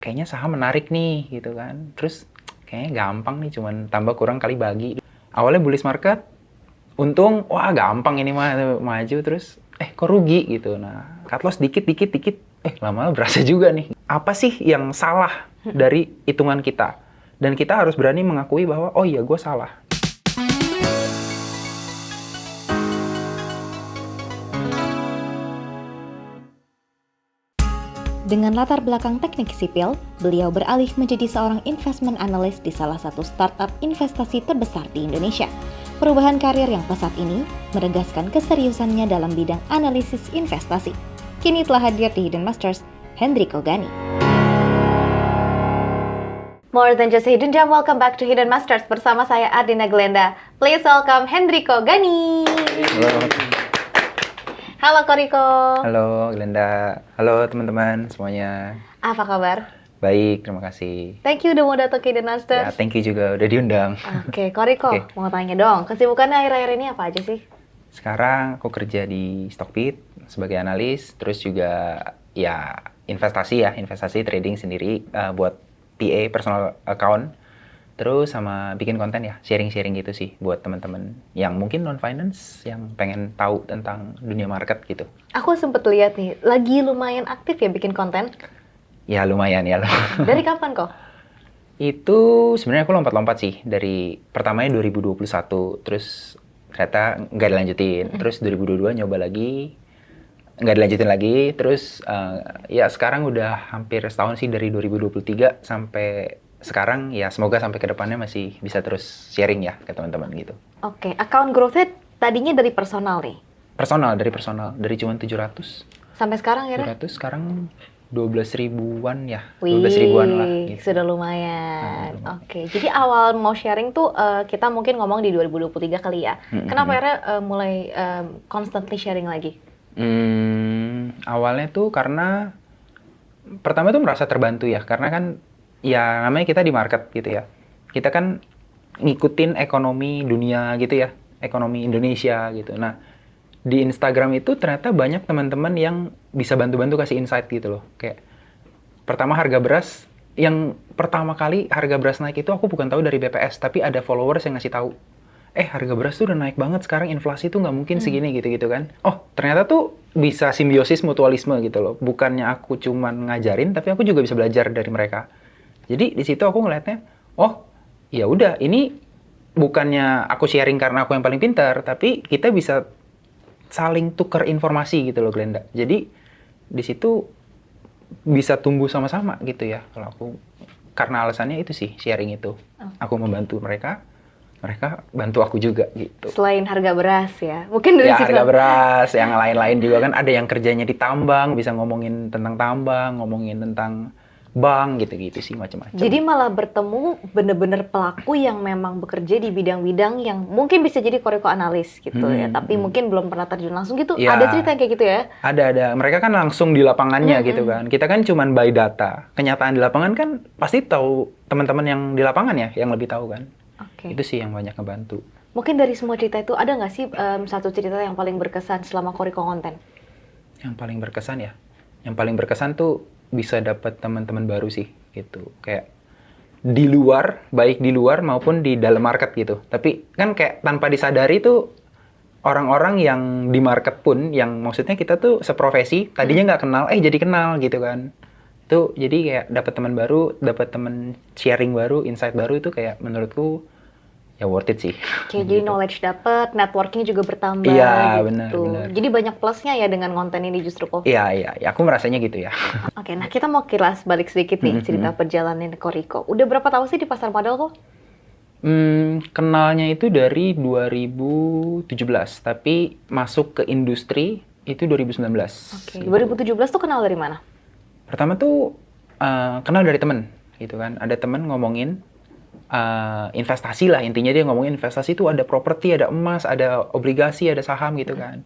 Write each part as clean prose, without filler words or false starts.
kayaknya saham menarik nih gitu kan. Terus kayaknya gampang nih, cuman tambah kurang kali bagi. Awalnya bullish market, untung, wah gampang ini mah maju, terus kok rugi gitu. Nah, cut loss dikit, lama-lama berasa juga nih. Apa sih yang salah dari hitungan kita? Dan kita harus berani mengakui bahwa, oh iya gue salah. Dengan latar belakang teknik sipil, beliau beralih menjadi seorang investment analyst di salah satu startup investasi terbesar di Indonesia. Perubahan karir yang pesat ini menegaskan keseriusannya dalam bidang analisis investasi. Kini telah hadir di Hidden Masters, Hendriko Gani. More than just a hidden gem, welcome back to Hidden Masters bersama saya Ardina Glenda. Please welcome Hendriko Gani. Halo. Halo Koriko. Halo Glenda. Halo teman-teman semuanya. Apa kabar? Baik, terima kasih. Thank you udah mau datang ke Hidden Masters. Ya, thank you juga udah diundang. Oke, Koriko, mau tanya dong, kesibukannya akhir-akhir ini apa aja sih? Sekarang aku kerja di Stockbit sebagai analis, terus juga ya investasi trading sendiri buat PA, personal account. Terus sama bikin konten ya, sharing-sharing gitu sih buat teman-teman yang mungkin non-finance yang pengen tahu tentang dunia market gitu. Aku sempet lihat nih, lagi lumayan aktif ya bikin konten. Ya lumayan ya. Dari kapan kok? Itu sebenarnya aku lompat-lompat sih. Dari pertamanya 2021, terus ternyata nggak dilanjutin. Terus 2022 nyoba lagi, nggak dilanjutin lagi. Terus ya sekarang udah hampir setahun sih, dari 2023 sampai sekarang. Ya semoga sampai ke depannya masih bisa terus sharing ya ke teman-teman gitu. Oke, account growth-nya tadinya dari personal nih? Dari personal. Dari cuma 700. Sampai sekarang ya? 700, sekarang 12 ribuan ya. Wih, 12 ribuan lah gitu. sudah lumayan. Oke, jadi awal mau sharing tuh kita mungkin ngomong di 2023 kali ya. Kenapa akhirnya mulai constantly sharing lagi? Awalnya tuh karena pertama tuh merasa terbantu ya, karena kan ya namanya kita di market gitu ya. Kita kan ngikutin ekonomi dunia gitu ya, ekonomi Indonesia gitu. Nah, di Instagram itu ternyata banyak teman-teman yang bisa bantu-bantu kasih insight gitu loh. Kayak pertama harga beras, yang pertama kali harga beras naik itu aku bukan tahu dari BPS, tapi ada followers yang ngasih tahu. Harga beras tuh udah naik banget sekarang, inflasi tuh nggak mungkin segini gitu-gitu kan. Oh, ternyata tuh bisa simbiosis mutualisme gitu loh. Bukannya aku cuman ngajarin, tapi aku juga bisa belajar dari mereka. Jadi di situ aku ngeliatnya, oh ya udah, ini bukannya aku sharing karena aku yang paling pintar, tapi kita bisa saling tukar informasi gitu loh Glenda. Jadi di situ bisa tumbuh sama-sama gitu ya. Kalau aku, karena alasannya itu sih, sharing itu. Aku membantu mereka bantu aku juga gitu. Selain harga beras ya, mungkin dari ya harga beras, yang lain-lain juga kan ada yang kerjanya di tambang, bisa ngomongin tentang tambang, ngomongin tentang bank gitu-gitu sih, macam-macam. Jadi malah bertemu bener-bener pelaku yang memang bekerja di bidang-bidang yang mungkin bisa jadi Koriko analis gitu ya, tapi mungkin belum pernah terjun langsung gitu. Ya, ada cerita yang kayak gitu ya? Ada. Mereka kan langsung di lapangannya gitu kan. Kita kan cuman by data. Kenyataan di lapangan kan pasti tahu teman-teman yang di lapangan ya, yang lebih tahu kan. Itu sih yang banyak ngebantu. Mungkin dari semua cerita itu ada nggak sih satu cerita yang paling berkesan selama Koriko konten? Yang paling berkesan ya? Yang paling berkesan tuh bisa dapat teman-teman baru sih gitu. Kayak di luar, baik di luar maupun di dalam market gitu. Tapi kan kayak tanpa disadari tuh orang-orang yang di market pun, yang maksudnya kita tuh seprofesi, tadinya nggak kenal, jadi kenal gitu kan. Itu jadi kayak dapat teman baru, dapat teman sharing baru, insight baru, itu kayak menurutku ya worth it sih. Kayak jadi knowledge dapat, networking juga bertambah. Iya, gitu. benar. Jadi banyak plusnya ya dengan konten ini justru kok. Iya, aku merasanya gitu ya. Oke, nah kita mau kilas balik sedikit nih cerita perjalanan Koriko. Udah berapa tahun sih di pasar modal kok? Kenalnya itu dari 2017, tapi masuk ke industri itu 2019. Oke, 2017 tuh kenal dari mana? Pertama tuh kenal dari temen gitu kan. Ada temen ngomongin investasi lah, intinya dia ngomongin investasi tuh ada properti, ada emas, ada obligasi, ada saham gitu kan.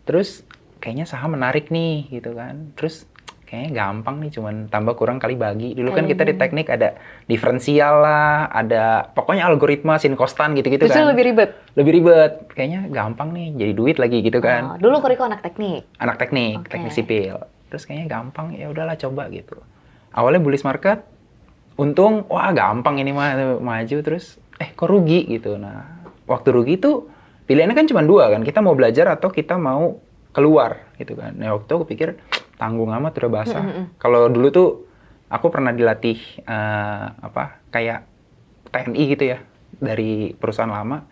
Terus kayaknya saham menarik nih gitu kan. Terus kayaknya gampang nih, cuman tambah kurang kali bagi. Dulu kan kita di teknik ada diferensial lah, ada pokoknya algoritma sin kostan gitu-gitu kan. Justru lebih ribet? Lebih ribet. Kayaknya gampang nih, jadi duit lagi gitu kan. Dulu Koriko anak teknik? Teknik sipil. Terus kayaknya gampang, ya udahlah coba gitu. Awalnya bullish market, untung, wah gampang ini mah maju terus, kok rugi gitu. Nah, waktu rugi itu pilihannya kan cuma dua kan, kita mau belajar atau kita mau keluar gitu kan. Nah, waktu itu aku pikir tanggung amat udah basah. Kalau dulu tuh aku pernah dilatih kayak TNI gitu ya dari perusahaan lama.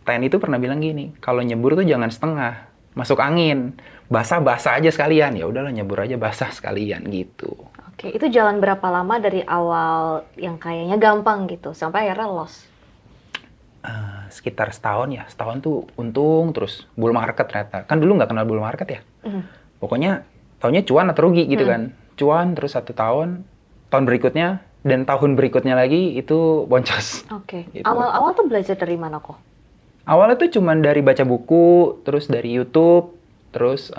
TNI itu pernah bilang gini, kalau nyebur tuh jangan setengah, masuk angin, basah-basah aja sekalian. Ya udahlah nyebur aja basah sekalian gitu. Oke, itu jalan berapa lama dari awal yang kayaknya gampang gitu sampai akhirnya loss? Sekitar setahun tuh untung terus bull market ternyata. Kan dulu nggak kenal bull market ya. Pokoknya tahunnya cuan atau rugi gitu kan. Cuan terus 1 tahun, tahun berikutnya, dan tahun berikutnya lagi itu boncos. Oke. Gitu. Awal-awal tuh belajar dari mana kok? Awalnya tuh cuman dari baca buku, terus dari YouTube, terus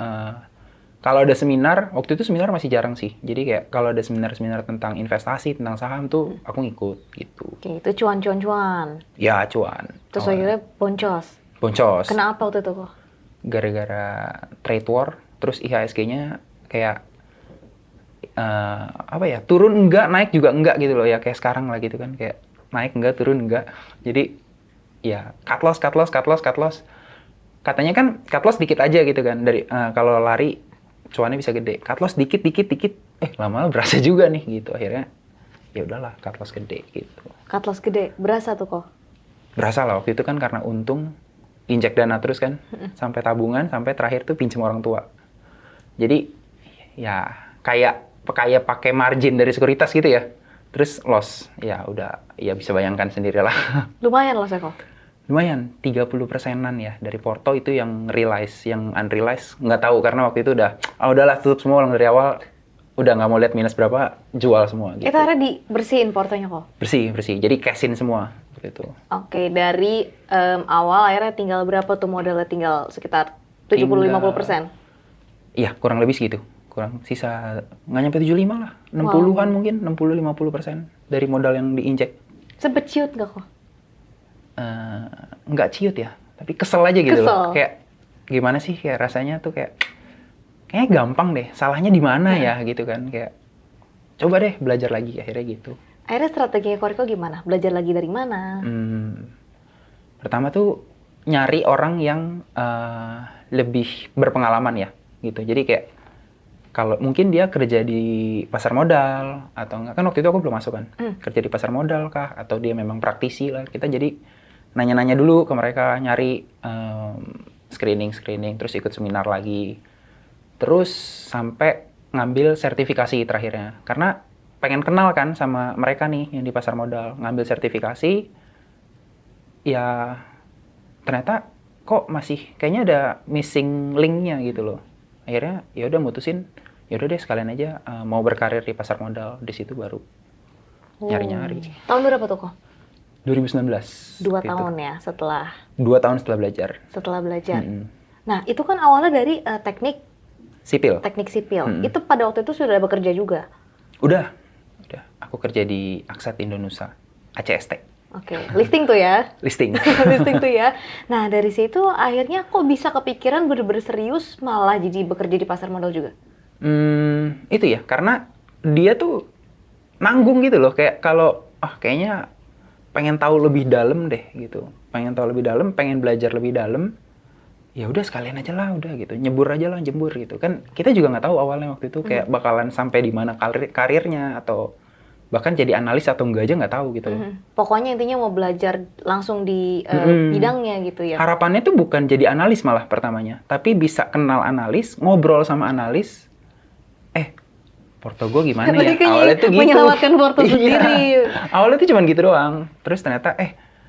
kalau ada seminar, waktu itu seminar masih jarang sih. Jadi kayak kalau ada seminar-seminar tentang investasi, tentang saham tuh aku ngikut gitu. Oke, itu cuan-cuan-cuan. Ya cuan. Terus akhirnya boncos. Boncos. Kenapa waktu itu kok? Gara-gara trade war, terus IHSG-nya kayak turun enggak, naik juga enggak gitu loh ya, kayak sekarang lah gitu kan, kayak naik enggak, turun enggak. Jadi ya cut loss. Katanya kan cut loss dikit aja gitu kan, dari kalau lari cuannya bisa gede. Cut loss dikit. Lama-lama berasa juga nih gitu. Akhirnya ya udahlah cut loss gede gitu. Cut loss gede, berasa tuh kok? Berasa lah waktu itu kan karena untung injek dana terus kan, sampai tabungan, sampai terakhir tuh pinjam orang tua. Jadi ya kayak pakai margin dari sekuritas gitu ya. Terus loss, ya udah, ya bisa bayangkan sendiri lah. Lumayan loss ya kok? Lumayan, 30%-an ya dari Porto itu yang realize, yang unrealized nggak tahu karena waktu itu udahlah tutup semua dari awal, udah nggak mau lihat minus berapa, jual semua gitu. Itu akhirnya dibersihin portonya kok? Bersih, jadi cash-in semua gitu. Oke, dari awal akhirnya tinggal berapa tuh modalnya? Tinggal sekitar 70-50%? Iya, kurang lebih segitu. Kurang sisa nggak nyampe 75 lah, 60-an mungkin, 60-50% dari modal yang diinjek. Sempet ciut nggak kok? Nggak ciut ya, tapi kesel aja gitu Kesel. loh. Kayak gimana sih, kayak rasanya tuh kayaknya gampang deh, salahnya di mana ya gitu kan. Kayak coba deh belajar lagi, akhirnya gitu. Akhirnya strateginya Koriko gimana? Belajar lagi dari mana? Pertama tuh nyari orang yang lebih berpengalaman ya gitu. Jadi kayak kalau mungkin dia kerja di pasar modal atau enggak, kan waktu itu aku belum masuk kan, kerja di pasar modal kah, atau dia memang praktisi lah. Kita jadi nanya-nanya dulu ke mereka, nyari screening, terus ikut seminar lagi, terus sampai ngambil sertifikasi terakhirnya. Karena pengen kenal kan sama mereka nih yang di pasar modal, ngambil sertifikasi, ya ternyata kok masih kayaknya ada missing link-nya gitu loh. Akhirnya ya udah mutusin, ya udah deh sekalian aja mau berkarir di pasar modal. Di situ baru nyari-nyari. Tahun berapa tuh kok? 2019. 2 tahun ya setelah? 2 tahun setelah belajar. Setelah belajar. Nah, itu kan awalnya dari teknik sipil. Itu pada waktu itu sudah bekerja juga? Udah. Aku kerja di Aksat Indonesia, ACST. Oke, listing tuh ya? Listing. Listing tuh ya. Nah, dari situ akhirnya kok bisa kepikiran bener-bener serius malah jadi bekerja di pasar modal juga? Itu ya, karena dia tuh nanggung gitu loh. Kayak kalau, kayaknya pengen tahu lebih dalam deh gitu. Pengen belajar lebih dalam. Ya udah sekalian aja lah, udah gitu. Nyebur aja lah, jembur gitu. Kan kita juga nggak tahu awalnya waktu itu kayak bakalan sampai di mana karirnya, atau bahkan jadi analis atau enggak aja nggak tahu gitu. Pokoknya intinya mau belajar langsung di bidangnya gitu ya? Harapannya tuh bukan jadi analis malah pertamanya, tapi bisa kenal analis, ngobrol sama analis. Porto gue gimana ya? Awalnya tuh gitu. Menyelamatkan porto sendiri. Awalnya tuh cuman gitu doang. Terus ternyata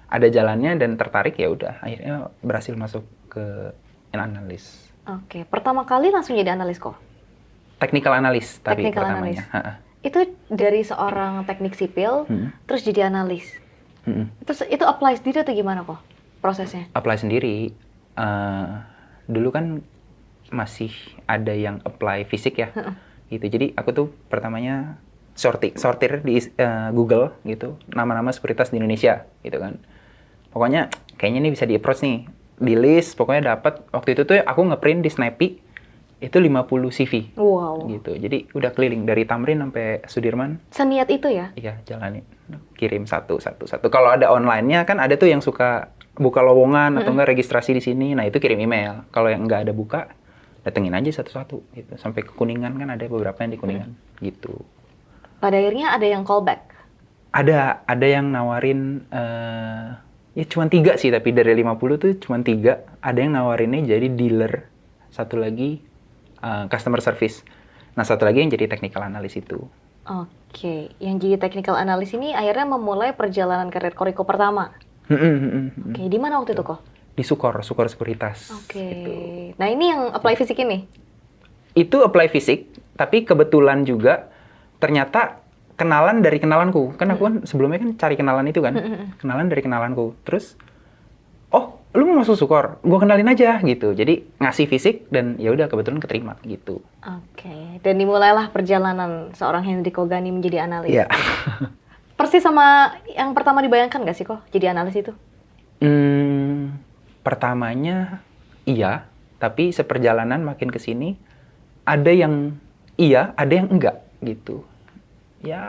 ada jalannya dan tertarik, ya udah. Akhirnya berhasil masuk ke analis. Oke, pertama kali langsung jadi analis kok? Technical analis tapi Technical pertamanya. Itu dari seorang teknik sipil, terus jadi analis. Terus itu apply sendiri atau gimana kok prosesnya? Apply sendiri. Dulu kan masih ada yang apply fisik ya. Gitu. Jadi aku tuh pertamanya sortir di Google gitu, nama-nama sekuritas di Indonesia gitu kan. Pokoknya kayaknya ini bisa di-approach nih, di list, pokoknya dapat. Waktu itu tuh aku ngeprint di Snappy itu 50 CV Wow. gitu. Jadi udah keliling dari Tamrin sampai Sudirman. Seniat itu ya? Iya, jalanin. Kirim satu. Kalau ada online-nya kan ada tuh yang suka buka lowongan atau enggak registrasi di sini. Nah, itu kirim email. Kalau yang enggak ada buka, datengin aja satu-satu gitu. Sampai ke Kuningan kan ada beberapa yang di Kuningan gitu. Pada akhirnya ada yang callback. Ada yang nawarin ya cuma 3 sih, tapi dari 50 tuh cuma 3. Ada yang nawarinnya jadi dealer. Satu lagi customer service. Nah, satu lagi yang jadi technical analyst itu. Oke, yang jadi technical analyst ini akhirnya memulai perjalanan karir Koriko pertama. Oke, di mana waktu itu kok? Di Sukor Sekuritas. Oke. Gitu. Nah, ini yang apply fisik ini. Itu apply fisik, tapi kebetulan juga ternyata kenalan dari kenalanku. Kan aku kan sebelumnya kan cari kenalan itu kan. Kenalan dari kenalanku. Terus, oh, lu mau masuk Sukor? Gue kenalin aja gitu. Jadi ngasih fisik dan ya udah kebetulan keterima gitu. Oke, dan dimulailah perjalanan seorang Hendriko Gani menjadi analis. Iya. Persis sama yang pertama dibayangkan nggak sih kok jadi analis itu? Pertamanya iya, tapi seperjalanan makin ke sini ada yang iya, ada yang enggak gitu. Ya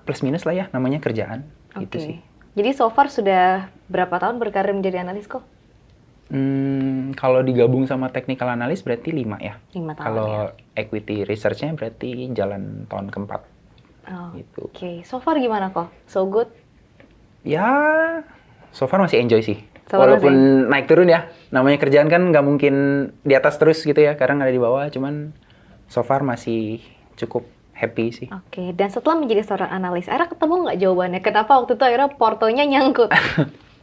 plus minus lah ya, namanya kerjaan gitu sih. Jadi so far sudah berapa tahun berkarir menjadi analis kok? Kalau digabung sama technical analyst berarti 5 ya. 5 tahun Kalau ya. equity research-nya berarti jalan tahun keempat. Gitu. Oke, so far gimana kok? So good? Ya, so far masih enjoy sih. So far Walaupun naik turun ya. Namanya kerjaan kan nggak mungkin di atas terus gitu ya. Kadang ada di bawah, cuman so far masih cukup happy sih. Oke, dan setelah menjadi seorang analis, akhirnya ketemu nggak jawabannya? Kenapa waktu itu akhirnya portonya nyangkut?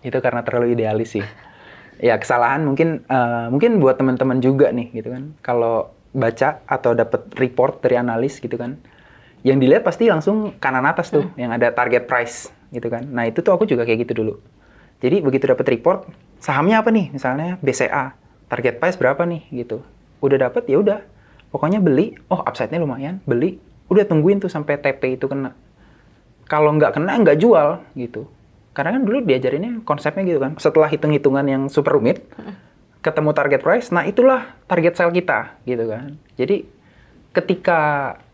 Itu karena terlalu idealis sih. Ya kesalahan mungkin buat teman-teman juga nih gitu kan. Kalau baca atau dapat report dari analis gitu kan, yang dilihat pasti langsung kanan atas tuh, yang ada target price gitu kan. Nah itu tuh aku juga kayak gitu dulu. Jadi begitu dapat report, sahamnya apa nih? Misalnya BCA, target price berapa nih gitu. Udah dapat ya udah, pokoknya beli. Oh upside-nya lumayan, beli. Udah tungguin tuh sampai TP itu kena. Kalau nggak kena nggak jual gitu. Karena kan dulu diajarinnya konsepnya gitu kan. Setelah hitung-hitungan yang super rumit, ketemu target price, nah itulah target sell kita gitu kan. Jadi ketika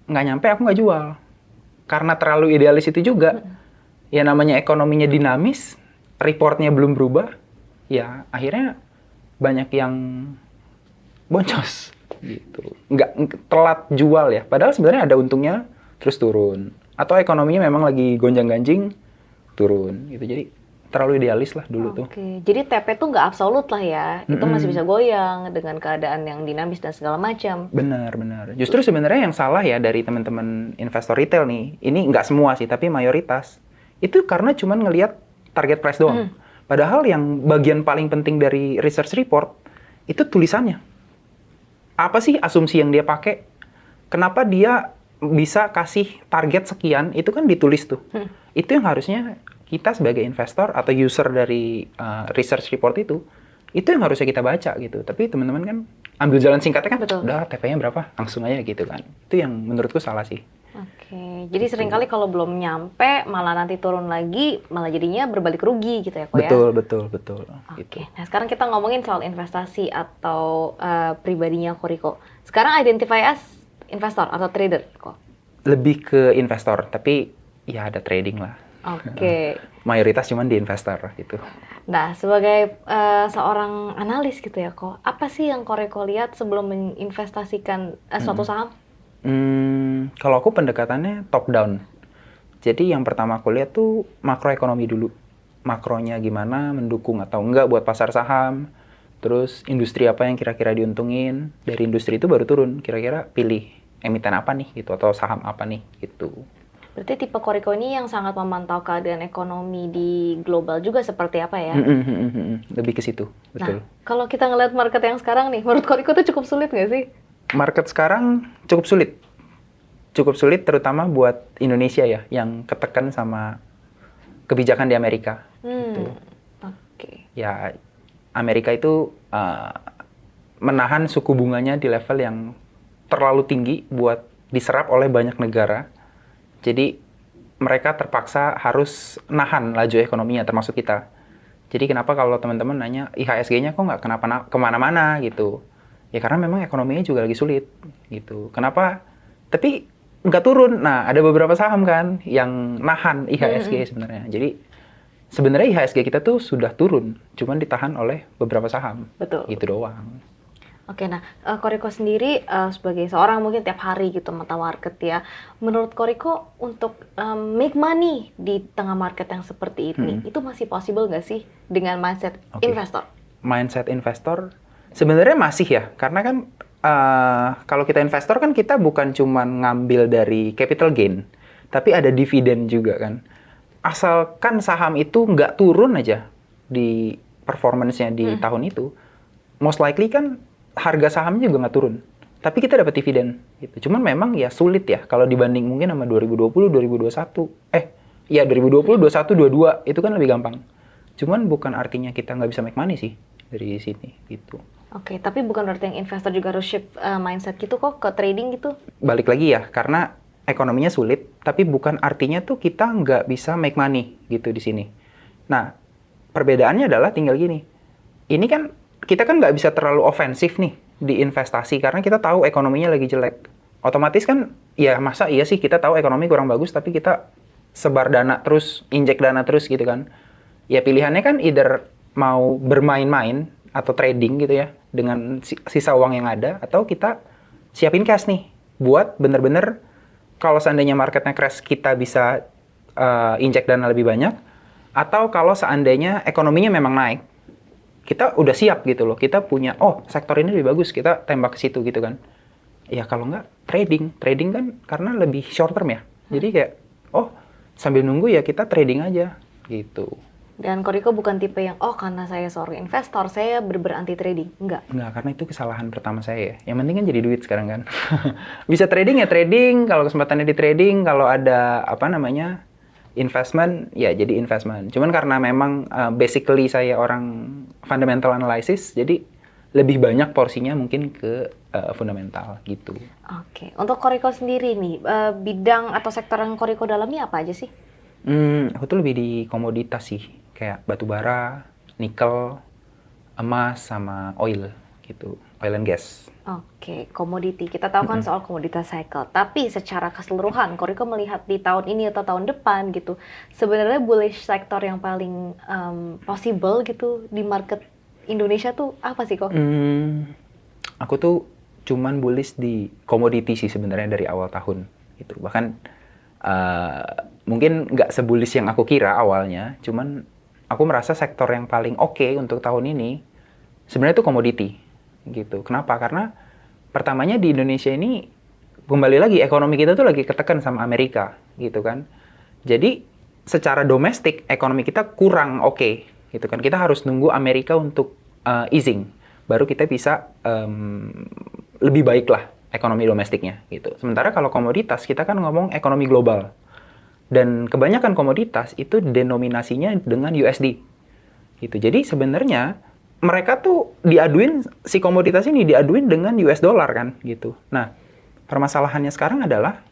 nggak nyampe aku nggak jual. Karena terlalu idealis itu juga. Ya namanya ekonominya dinamis, reportnya belum berubah, ya akhirnya banyak yang boncos gitu. Nggak telat jual ya. Padahal sebenarnya ada untungnya terus turun. Atau ekonominya memang lagi gonjang-ganjing, turun gitu. Jadi terlalu idealis lah dulu tuh. Oke, jadi TP tuh nggak absolut lah ya. Itu masih bisa goyang dengan keadaan yang dinamis dan segala macam. Benar. Justru sebenarnya yang salah ya dari teman-teman investor retail nih, ini nggak semua sih, tapi mayoritas. Itu karena cuman ngelihat target price doang. Padahal yang bagian paling penting dari research report, itu tulisannya. Apa sih asumsi yang dia pakai? Kenapa dia bisa kasih target sekian, itu kan ditulis tuh. Itu yang harusnya kita sebagai investor atau user dari research report itu yang harusnya kita baca gitu. Tapi teman-teman kan ambil jalan singkatnya kan, udah TP-nya berapa, langsung aja gitu kan. Itu yang menurutku salah sih. Oke, jadi seringkali kalau belum nyampe, malah nanti turun lagi, malah jadinya berbalik rugi gitu ya kok ya? Betul. Oke, Gitu. nah sekarang kita ngomongin soal investasi atau pribadinya Koriko. Sekarang identify as investor atau trader kok? Lebih ke investor, tapi ya ada trading lah. Oke. Mayoritas cuman di investor gitu. Nah, sebagai seorang analis gitu ya kok, apa sih yang Koriko lihat sebelum menginvestasikan suatu saham? Kalau aku pendekatannya top down. Jadi yang pertama aku lihat tuh makroekonomi dulu. Makronya gimana, mendukung atau enggak buat pasar saham. Terus industri apa yang kira-kira diuntungin. Dari industri itu baru turun, kira-kira pilih emiten apa nih gitu, atau saham apa nih gitu. Berarti tipe Koriko ini yang sangat memantau keadaan ekonomi di global juga seperti apa ya? Lebih ke situ, betul. Nah, kalau kita ngeliat market yang sekarang nih, menurut Koriko tuh cukup sulit nggak sih? Market sekarang cukup sulit. Cukup sulit terutama buat Indonesia ya, yang ketekan sama kebijakan di Amerika. Gitu. Oke. Ya, Amerika itu menahan suku bunganya di level yang terlalu tinggi buat diserap oleh banyak negara. Jadi mereka terpaksa harus nahan laju ekonominya, termasuk kita. Jadi kenapa kalau teman-teman nanya IHSG-nya kok nggak kemana-mana gitu? Ya karena memang ekonominya juga lagi sulit gitu. Kenapa? Tapi nggak turun. Nah, ada beberapa saham kan yang nahan IHSG sebenarnya. Jadi sebenarnya IHSG kita tuh sudah turun, cuman ditahan oleh beberapa saham. Betul. Gitu doang. Oke, nah Koriko sendiri sebagai seorang mungkin tiap hari gitu mata market ya, menurut Koriko untuk make money di tengah market yang seperti ini, itu masih possible nggak sih dengan mindset investor? Mindset investor sebenarnya masih ya, karena kan kalau kita investor kan kita bukan cuma ngambil dari capital gain, tapi ada dividen juga kan. Asalkan saham itu nggak turun aja di performance-nya di tahun itu, most likely kan harga sahamnya juga nggak turun. Tapi kita dapat dividen. Gitu. Cuman memang ya sulit ya kalau dibanding mungkin sama 2020, 2021. Ya 2020, 21, 22 itu kan lebih gampang. Cuman bukan artinya kita nggak bisa make money sih dari sini gitu. Oke, tapi bukan berarti yang investor juga harus shift mindset gitu kok ke trading gitu? Balik lagi ya, karena ekonominya sulit, tapi bukan artinya tuh kita nggak bisa make money gitu di sini. Nah, perbedaannya adalah tinggal gini. Ini kan kita kan nggak bisa terlalu ofensif nih di investasi karena kita tahu ekonominya lagi jelek. Otomatis kan ya masa iya sih kita tahu ekonomi kurang bagus tapi kita sebar dana terus, injek dana terus gitu kan. Ya pilihannya kan either mau bermain-main atau trading gitu ya dengan sisa uang yang ada atau kita siapin cash nih buat bener-bener kalau seandainya marketnya crash kita bisa injek dana lebih banyak atau kalau seandainya ekonominya memang naik kita udah siap gitu loh. Kita punya, sektor ini lebih bagus, kita tembak ke situ gitu kan. Ya kalau nggak, trading. Trading kan karena lebih short term ya. Jadi kayak, sambil nunggu ya kita trading aja gitu. Dan Koriko bukan tipe yang, karena saya seorang investor, saya anti trading. Enggak, karena itu kesalahan pertama saya ya. Yang penting kan jadi duit sekarang kan. Bisa trading ya trading, kalau kesempatannya di trading, kalau ada investment, ya jadi investment. Cuman karena memang basically saya orang fundamental analysis, jadi lebih banyak porsinya mungkin ke fundamental gitu. Oke, untuk Koriko sendiri nih, bidang atau sektor yang Koriko dalami apa aja sih? Aku tuh lebih di komoditas sih, kayak batu bara, nikel, emas, sama oil gitu, oil and gas. Oke, komoditi. Kita tahu kan soal komoditas cycle. Tapi secara keseluruhan, Koriko melihat di tahun ini atau tahun depan gitu, sebenarnya bullish sektor yang paling possible gitu di market Indonesia tuh apa sih kok? Aku tuh cuman bullish di komoditi sih sebenarnya dari awal tahun gitu. Bahkan mungkin nggak sebullish yang aku kira awalnya, cuman aku merasa sektor yang paling oke untuk tahun ini sebenarnya itu komoditi. Gitu. Kenapa? Karena pertamanya di Indonesia ini kembali lagi ekonomi kita tuh lagi ketekan sama Amerika gitu kan. Jadi secara domestik ekonomi kita kurang oke gitu kan. Kita harus nunggu Amerika untuk easing baru kita bisa lebih baik lah ekonomi domestiknya gitu. Sementara kalau komoditas kita kan ngomong ekonomi global. Dan kebanyakan komoditas itu denominasinya dengan USD. Gitu. Jadi sebenarnya mereka tuh si komoditas ini diaduin dengan US dollar kan gitu. Nah, permasalahannya sekarang adalah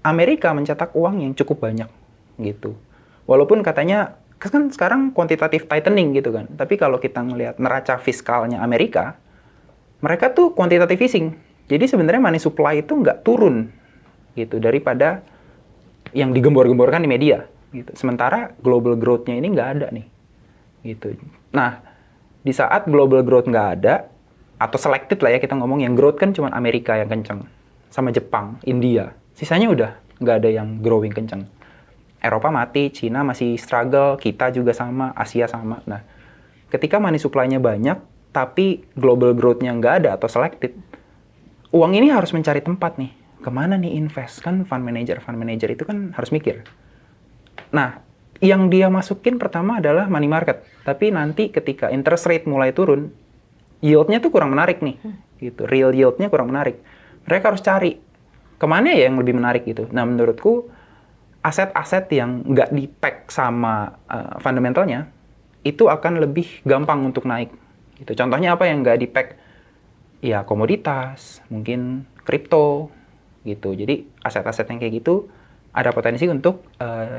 Amerika mencetak uang yang cukup banyak gitu. Walaupun katanya kan sekarang quantitative tightening gitu kan. Tapi kalau kita ngelihat neraca fiskalnya Amerika, mereka tuh quantitative easing. Jadi sebenarnya money supply itu nggak turun gitu daripada yang digembor-gemborkan di media gitu. Sementara global growth-nya ini nggak ada nih gitu. Nah, di saat global growth nggak ada, atau selected lah ya kita ngomong, yang growth kan cuma Amerika yang kenceng, sama Jepang, India. Sisanya udah nggak ada yang growing kenceng. Eropa mati, Cina masih struggle, kita juga sama, Asia sama. Nah, ketika money supply-nya banyak, tapi global growth-nya nggak ada atau selected, uang ini harus mencari tempat nih. Kemana nih invest? Kan fund manager itu kan harus mikir. Nah, yang dia masukin pertama adalah money market. Tapi nanti ketika interest rate mulai turun, yield-nya tuh kurang menarik nih. Gitu. Real yield-nya kurang menarik. Mereka harus cari kemana ya yang lebih menarik gitu. Nah, menurutku aset-aset yang nggak di-pack sama fundamentalnya, itu akan lebih gampang untuk naik. Gitu. Contohnya apa yang nggak di-pack? Ya komoditas, mungkin kripto, gitu. Jadi aset-aset yang kayak gitu ada potensi untuk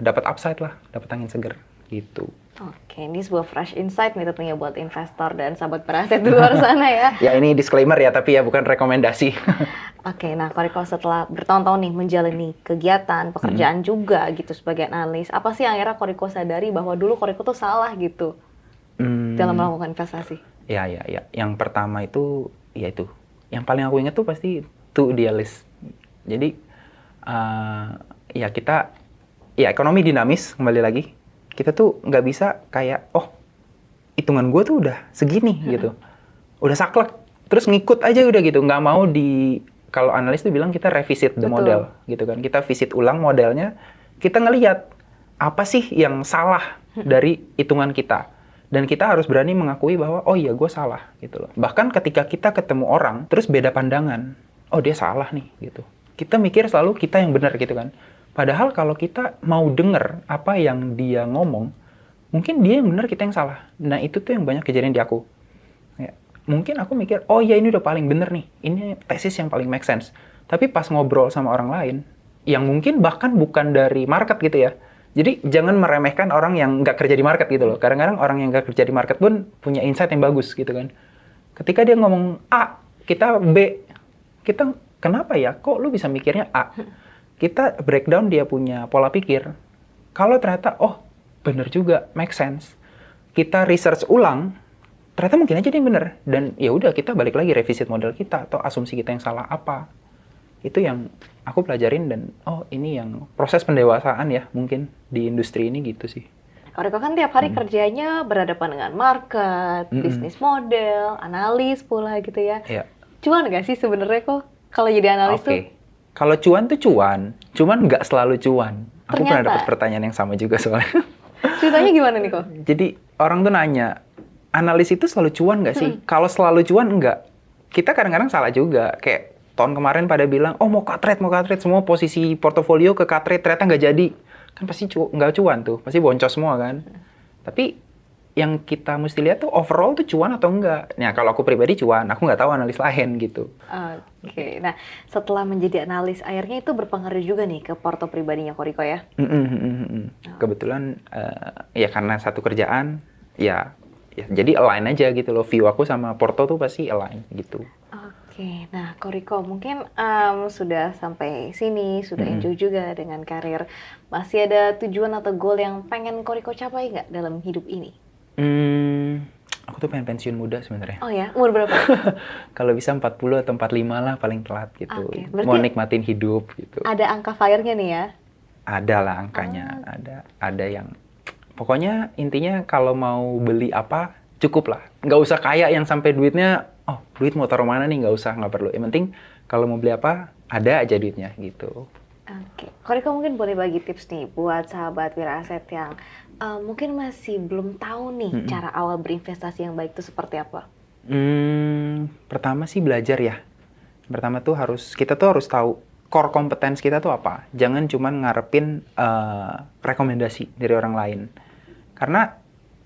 dapat upside lah, dapat angin seger. gitu. Oke, ini sebuah fresh insight nih tentunya buat investor dan sahabat beraset di luar sana ya. Ya ini disclaimer ya, tapi ya bukan rekomendasi. Oke, nah Koriko setelah bertahun-tahun nih menjalani kegiatan, pekerjaan juga gitu sebagai analis, apa sih yang akhirnya Koriko sadari bahwa dulu Koriko tuh salah gitu dalam melakukan investasi? Ya. Yang pertama itu, ya itu. Yang paling aku ingat tuh pasti tuh idealis. Jadi, ya kita, ya ekonomi dinamis kembali lagi. Kita tuh nggak bisa kayak, oh hitungan gue tuh udah segini gitu. Udah saklek. Terus ngikut aja udah gitu. Nggak mau kalau analis tuh bilang kita revisit the model gitu kan. Kita visit ulang modelnya. Kita ngelihat apa sih yang salah dari hitungan kita. Dan kita harus berani mengakui bahwa, oh iya gue salah gitu loh. Bahkan ketika kita ketemu orang, terus beda pandangan. Oh dia salah nih gitu. Kita mikir selalu kita yang benar gitu kan. Padahal kalau kita mau denger apa yang dia ngomong, mungkin dia yang benar, kita yang salah. Nah itu tuh yang banyak kejadian di aku. Ya, mungkin aku mikir, oh iya ini udah paling bener nih. Ini tesis yang paling make sense. Tapi pas ngobrol sama orang lain, yang mungkin bahkan bukan dari market gitu ya. Jadi jangan meremehkan orang yang nggak kerja di market gitu loh. Kadang-kadang orang yang nggak kerja di market pun punya insight yang bagus gitu kan. Ketika dia ngomong A, kita B. Kita kenapa ya? Kok lu bisa mikirnya A? Kita breakdown dia punya pola pikir. Kalau ternyata, oh bener juga, make sense. Kita research ulang, ternyata mungkin aja dia yang bener. Dan ya udah kita balik lagi revisit model kita atau asumsi kita yang salah apa. Itu yang aku pelajarin dan oh ini yang proses pendewasaan ya mungkin di industri ini gitu sih. Koriko kan tiap hari kerjanya berhadapan dengan market, bisnis model, analis pula gitu ya. Iya. Cuan nggak sih sebenarnya kok kalau jadi analis tuh? Kalau cuan tuh cuman nggak selalu cuan. Aku pernah Ternyata. dapat pertanyaan yang sama juga soalnya. Ceritanya gimana nih kok? Jadi orang tuh nanya, analis itu selalu cuan nggak sih? Kalau selalu cuan enggak. Kita kadang-kadang salah juga. Kayak tahun kemarin pada bilang, oh mau cut rate, semua posisi portofolio ke cut rate, ternyata nggak jadi. Kan pasti nggak cuan tuh, pasti boncos semua kan. Tapi yang kita mesti lihat tuh overall tuh cuan atau enggak. Nah kalau aku pribadi cuan, aku nggak tahu analis lain gitu. Oke, nah setelah menjadi analis, akhirnya itu berpengaruh juga nih ke porto pribadinya Koriko ya? Kebetulan ya karena satu kerjaan, ya jadi align aja gitu loh. View aku sama porto tuh pasti align gitu. Oke, nah Koriko mungkin sudah sampai sini, sudah enjoy juga dengan karir. Masih ada tujuan atau goal yang pengen Koriko capai nggak dalam hidup ini? Aku tuh pengen pensiun muda sebenarnya. Oh ya, umur berapa? Kalau bisa 40 atau 45 lah paling telat gitu. Oke, Mau nikmatin hidup gitu. Ada angka FIRE-nya nih ya? Ada lah angkanya, ada yang pokoknya intinya kalau mau beli apa cukup lah. Nggak usah kaya yang sampai duitnya, oh duit mau taruh mana nih, nggak perlu. Yang penting kalau mau beli apa ada aja duitnya gitu. Oke, Koriko mungkin boleh bagi tips nih buat sahabat Wiraaset yang mungkin masih belum tahu nih cara awal berinvestasi yang baik itu seperti apa? Pertama sih belajar ya. Pertama tuh kita tuh harus tahu core competence kita tuh apa. Jangan cuma ngarepin rekomendasi dari orang lain. Karena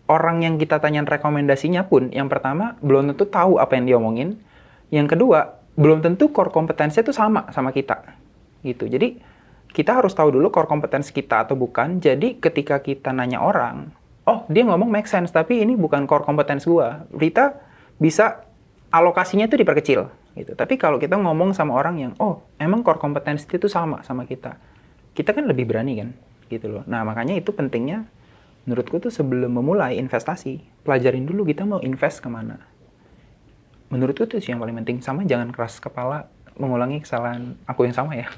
orang yang kita tanyain rekomendasinya pun, yang pertama belum tentu tahu apa yang dia omongin. Yang kedua, belum tentu core kompetensinya tuh sama kita. Gitu. Jadi kita harus tahu dulu core competence kita atau bukan. Jadi ketika kita nanya orang, oh dia ngomong make sense, tapi ini bukan core competence gua. Kita bisa alokasinya itu diperkecil. Gitu. Tapi kalau kita ngomong sama orang yang, oh emang core competence itu sama kita. Kita kan lebih berani kan. Gitu loh. Nah makanya itu pentingnya, menurutku tuh sebelum memulai investasi, pelajarin dulu kita mau invest kemana. Menurutku tuh yang paling penting. Sama jangan keras kepala mengulangi kesalahan aku yang sama ya.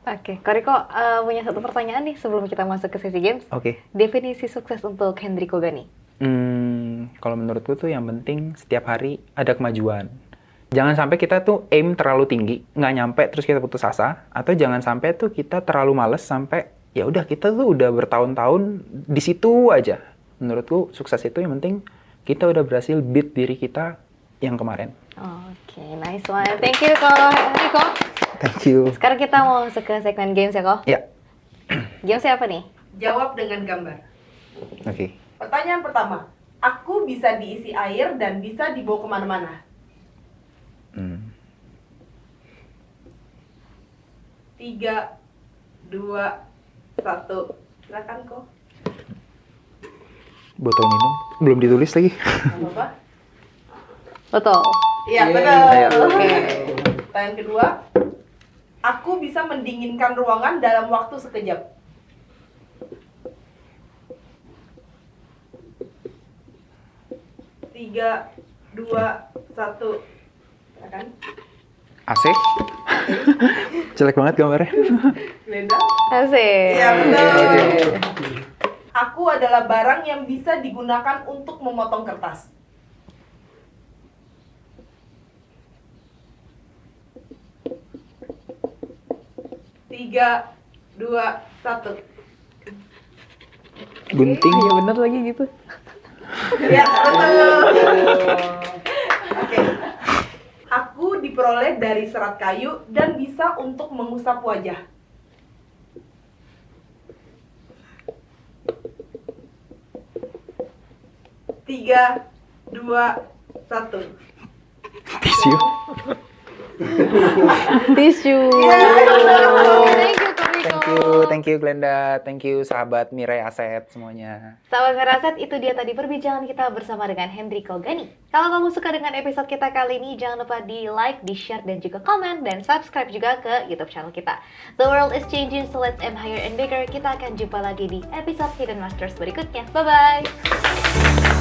Oke, Koriko punya satu pertanyaan nih sebelum kita masuk ke sesi games. Oke. Definisi sukses untuk Hendriko Gani? Kalau menurutku tuh yang penting setiap hari ada kemajuan. Jangan sampai kita tuh aim terlalu tinggi, nggak nyampe terus kita putus asa. Atau jangan sampai tuh kita terlalu males sampai ya udah kita tuh udah bertahun-tahun di situ aja. Menurutku sukses itu yang penting kita udah berhasil beat diri kita yang kemarin. Oke, nice one. Thank you, Hendriko. Thank you. Sekarang kita mau masuk ke segmen games ya, Ko? Ya. Games apa nih? Jawab dengan gambar. Oke. Pertanyaan pertama, aku bisa diisi air dan bisa dibawa kemana-mana. 3, 2, 1. Silakan kok. Botol minum. Belum ditulis lagi. Apa? Betul. Iya, Yeay. benar. Ayo. Oke. Pertanyaan kedua. Aku bisa mendinginkan ruangan dalam waktu sekejap. 3, 2, 1. Silakan. AC. Jelek banget gambarnya. Glenda. Asik. Iya, benar. Oke. Aku adalah barang yang bisa digunakan untuk memotong kertas. 3, 2, 1. Gunting. Iya bener lagi gitu. Ya, betul. Oke. Aku diperoleh dari serat kayu dan bisa untuk mengusap wajah. 3, 2, 1. Tisu. Tisu. Thank you Glenda, thank you sahabat Mirai Aset semuanya. Sahabat Meraset, itu dia tadi perbincangan kita bersama dengan Hendriko Gani. Kalau kamu suka dengan episode kita kali ini, jangan lupa di like, di share, dan juga komen, dan subscribe juga ke YouTube channel kita. The world is changing, so let's aim higher and bigger. Kita akan jumpa lagi di episode Hidden Masters berikutnya. Bye-bye!